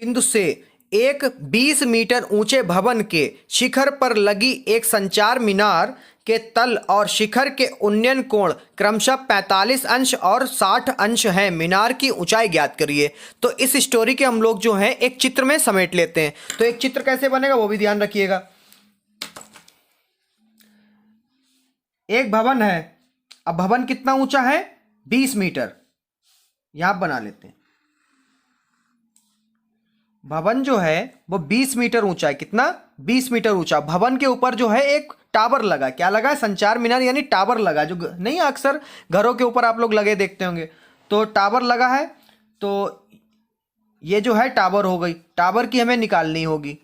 बिंदु से एक 20 मीटर ऊंचे भवन के शिखर पर लगी एक संचार मीनार के तल और शिखर के उन्नयन कोण क्रमशः 45 अंश और 60 अंश हैं। मीनार की ऊंचाई ज्ञात करिए। तो इस स्टोरी के हम लोग जो है एक चित्र में समेट लेते हैं। तो एक चित्र कैसे बनेगा वो भी ध्यान रखिएगा। एक भवन है। अब भवन कितना ऊंचा है? 20 मीटर। यहां बना लेते हैं। भवन जो है वो 20 मीटर ऊंचा है। कितना? 20 मीटर ऊंचा। भवन के ऊपर जो है एक टावर लगा। क्या लगा है? संचार मीनार यानी टावर लगा, जो नहीं अक्सर घरों के ऊपर आप लोग लगे देखते होंगे। तो टावर लगा है। तो ये जो है टावर हो गई। टावर की हमें निकालनी होगी।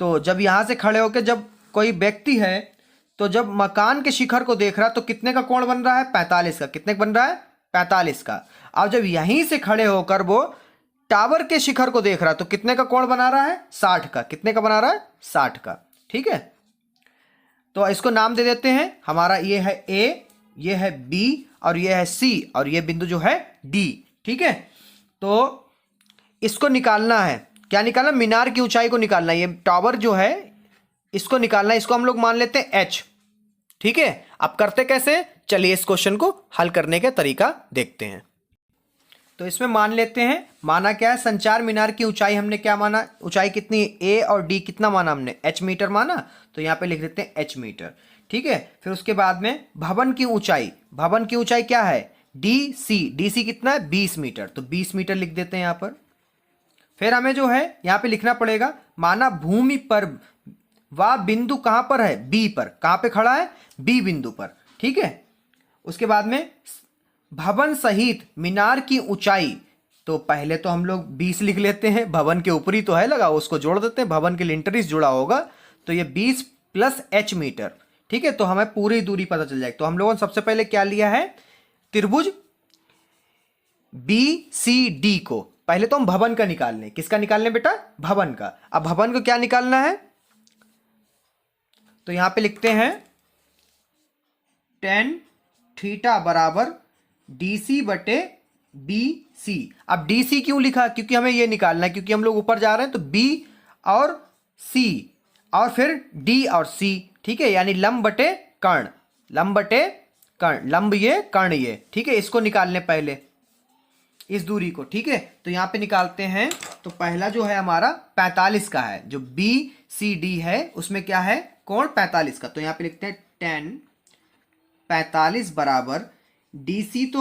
तो जब यहां से खड़े होकर जब कोई व्यक्ति है तो जब मकान के शिखर को देख रहा है तो कितने का कोण बन रहा है? 45 का। कितने का बन रहा है? 45 का। अब जब यहीं से खड़े होकर वो टावर के शिखर को देख रहा है तो कितने का कोण बना रहा है? 60 का। कितने का बना रहा है? 60 का। ठीक है। तो इसको नाम दे देते हैं। हमारा ये है ए, ये है बी और ये है सी और ये बिंदु जो है डी। ठीक है। तो इसको निकालना है। क्या निकालना? मीनार की ऊंचाई को निकालना है। ये टावर जो है इसको निकालना है। इसको हम लोग मान लेते हैं एच। ठीक है। अब करते कैसे? चलिए इस क्वेश्चन को हल करने का तरीका देखते हैं। तो इसमें मान लेते हैं, माना क्या है? संचार मीनार की ऊंचाई हमने क्या माना? ऊंचाई कितनी? ए और डी कितना माना हमने? एच मीटर माना। तो यहां पे लिख देते हैं एच मीटर। ठीक है। फिर उसके बाद में भवन की ऊंचाई, भवन की ऊंचाई क्या है? D C. डी सी कितना है? 20 मीटर। तो 20 मीटर लिख देते हैं यहां पर। फिर हमें जो है यहां पे लिखना पड़ेगा, माना भूमि पर वह बिंदु कहां पर है? बी पर। कहां पे खड़ा है? बी बिंदु पर। ठीक है। उसके बाद में भवन सहित मीनार की ऊंचाई, तो पहले तो हम लोग 20 लिख लेते हैं। भवन के ऊपरी तो है लगा, उसको जोड़ देते हैं। भवन के लिंटरिस जुड़ा होगा तो ये 20 प्लस एच मीटर। ठीक है। तो हमें पूरी दूरी पता चल जाएगी। तो हम लोगों ने सबसे पहले क्या लिया है? त्रिभुज बी सी डी को। पहले तो हम भवन का निकाल लें। किसका निकालने बेटा? भवन का। अब भवन को क्या निकालना है? तो यहां पे लिखते हैं tan थीटा बराबर DC बटे BC। अब DC क्यों लिखा? क्योंकि हमें ये निकालना है, क्योंकि हम लोग ऊपर जा रहे हैं। तो B और C और फिर D और C। ठीक है। यानी लंब बटे कर्ण, लंब बटे कर्ण, लंब ये कर्ण ये। ठीक है। इसको निकालने पहले इस दूरी को। ठीक है। तो यहां पे निकालते हैं। तो पहला जो है हमारा 45 का है। जो BCD है उसमें क्या है? कोण 45 का। तो यहां पे लिखते हैं tan 45 बराबर DC। तो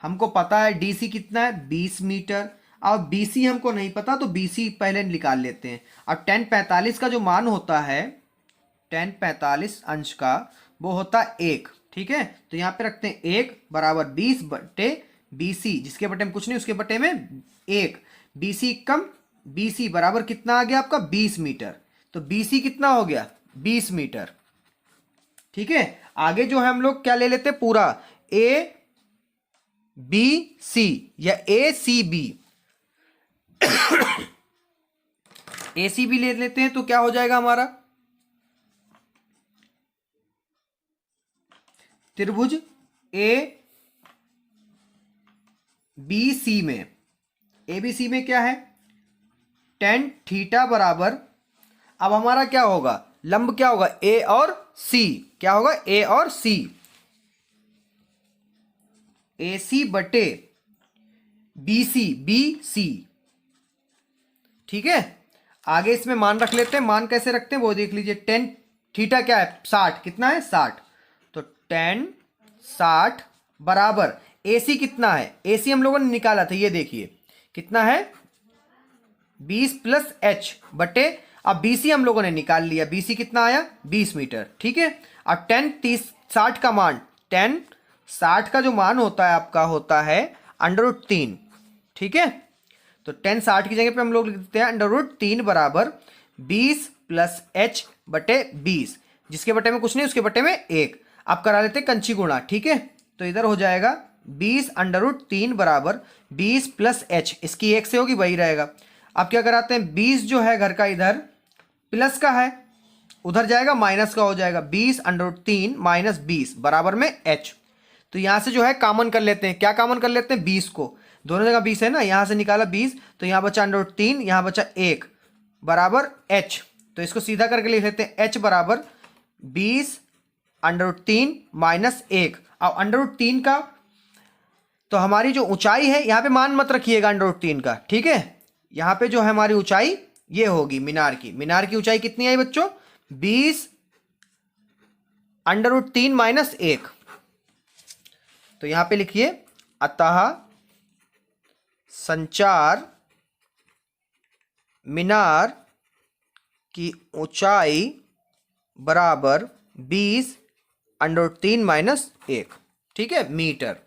हमको पता है DC कितना है? 20 मीटर। अब BC हमको नहीं पता तो BC पहले निकाल लेते हैं। अब tan 45 का जो मान होता है, tan 45 अंश का वो होता है 1। ठीक है। तो यहां पे रखते हैं 1 बराबर 20 बटे BC, जिसके बटे में कुछ नहीं उसके बटे में 1। BC कम BC बराबर कितना आ गया आपका? 20 मीटर। तो BC कितना हो गया? 20 मीटर। ठीक है। आगे जो है हम लोग क्या ले लेते हैं? पूरा ए बी सी या ए सी बी। ए सी बी ले लेते हैं। तो क्या हो जाएगा हमारा? त्रिभुज ए बी सी में, ए बी सी में क्या है? tan थीटा बराबर, अब हमारा क्या होगा? लंब क्या होगा? ए और सी। क्या होगा? ए और सी। ए सी बटे बी सी, बी सी। ठीक है। आगे इसमें मान रख लेते हैं। मान कैसे रखते हैं वो देख लीजिए। tan थीटा क्या है? 60। कितना है? 60। तो tan 60 बराबर ए सी कितना है? ए सी हम लोगों ने निकाला था, ये देखिए कितना है? 20 प्लस एच बटे, अब BC हम लोगों ने निकाल लिया। BC कितना आया? 20 मीटर। ठीक है। अब tan 60 का मान, tan 60 का जो मान होता है आपका होता है √3। ठीक है। तो tan 60 की जगह पे हम लोग लिख देते हैं √3 बराबर 20 प्लस एच बटे 20, जिसके बटे में कुछ नहीं उसके बटे में 1। अब करा लेते हैं कंची गुणा। ठीक है। तो इधर हो जाएगा 20 √3 बराबर 20 प्लस एच। इसकी 1 से होगी, वही रहेगा। अब क्या कराते हैं? 20 जो है घर का इधर प्लस का है, उधर जाएगा माइनस का हो जाएगा। 20 √3 माइनस 20 बराबर में एच। तो यहां से जो है कॉमन कर लेते हैं। क्या कॉमन कर लेते हैं? 20 को। दोनों जगह 20 है ना, यहां से निकाला 20, तो यहां बचा √3, यहां बचा 1 बराबर h। तो इसको सीधा करके लिख लेते हैं, h बराबर 20 √3 माइनस 1। अब √3 का तो हमारी जो ऊंचाई है, यहां पे मान मत रखिएगा √3 का, ठीक है। यहां पे जो है हमारी ऊंचाई ये होगी मीनार की। मीनार की ऊंचाई कितनी आई बच्चों? 20 √3 माइनस 1। तो यहां पे लिखिए, अतः संचार मीनार की ऊंचाई बराबर 20 √3 माइनस 1, ठीक है, मीटर।